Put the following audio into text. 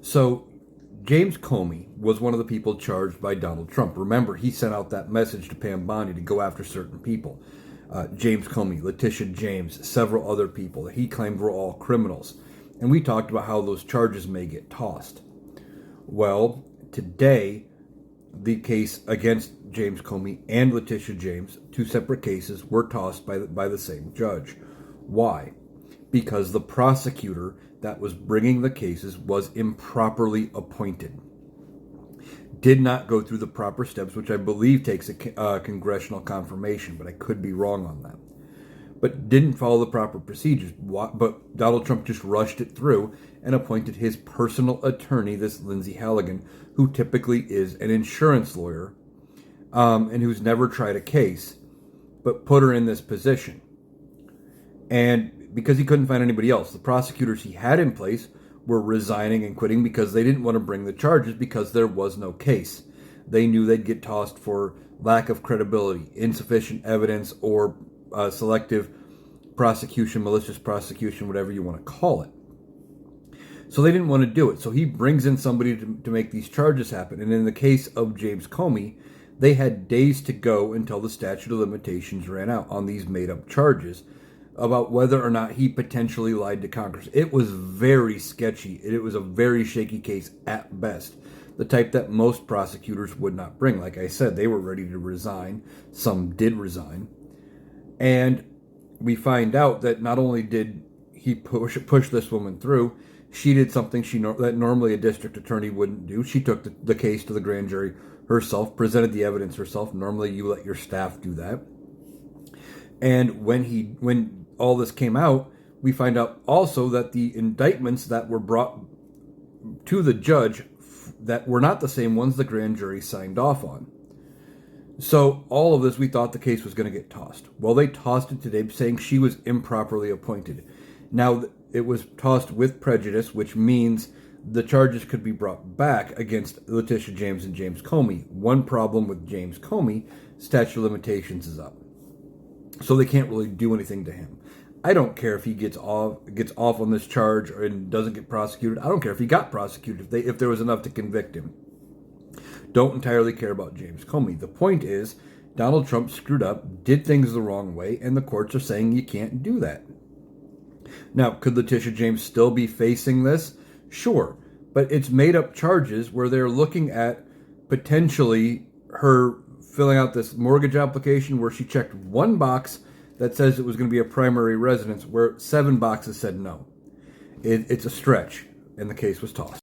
So, James Comey was one of the people charged by Donald Trump. Remember, he sent out that message to Pam Bondi to go after certain people. James Comey, Letitia James, several other people that he claimed were all criminals. And we talked about how those charges may get tossed. Well, today, the case against James Comey and Letitia James, two separate cases, were tossed by the same judge. Why? Because the prosecutor that was bringing the cases was improperly appointed. Did not go through the proper steps, which I believe takes a congressional confirmation, but I could be wrong on that. But didn't follow the proper procedures. But Donald Trump just rushed it through and appointed his personal attorney, this Lindsay Halligan, who typically is an insurance lawyer and who's never tried a case, but put her in this position. And because he couldn't find anybody else, the prosecutors he had in place were resigning and quitting because they didn't want to bring the charges because there was no case. They knew they'd get tossed for lack of credibility, insufficient evidence, or selective prosecution, malicious prosecution, whatever you want to call it. So they didn't want to do it. So he brings in somebody to make these charges happen. And in the case of James Comey, they had days to go until the statute of limitations ran out on these made-up charges about whether or not he potentially lied to Congress. It was very sketchy. It was a very shaky case at best. The type that most prosecutors would not bring. Like I said, they were ready to resign. Some did resign. And we find out that not only did he push this woman through, she did something that normally a district attorney wouldn't do. She took the case to the grand jury herself, presented the evidence herself. Normally you let your staff do that. And when all this came out, we find out also that the indictments that were brought to the judge that were not the same ones the grand jury signed off on. So all of this, we thought the case was going to get tossed. Well, they tossed it today, saying she was improperly appointed. Now, it was tossed with prejudice, which means the charges could be brought back against Letitia James and James Comey. One problem with James Comey, statute of limitations is up. So they can't really do anything to him. I don't care if he gets off on this charge and doesn't get prosecuted. I don't care if he got prosecuted, if there was enough to convict him. Don't entirely care about James Comey. The point is, Donald Trump screwed up, did things the wrong way, and the courts are saying you can't do that. Now, could Letitia James still be facing this? Sure. But it's made up charges where they're looking at potentially her filling out this mortgage application where she checked one box that says it was going to be a primary residence where 7 boxes said no. It's a stretch, and the case was tossed.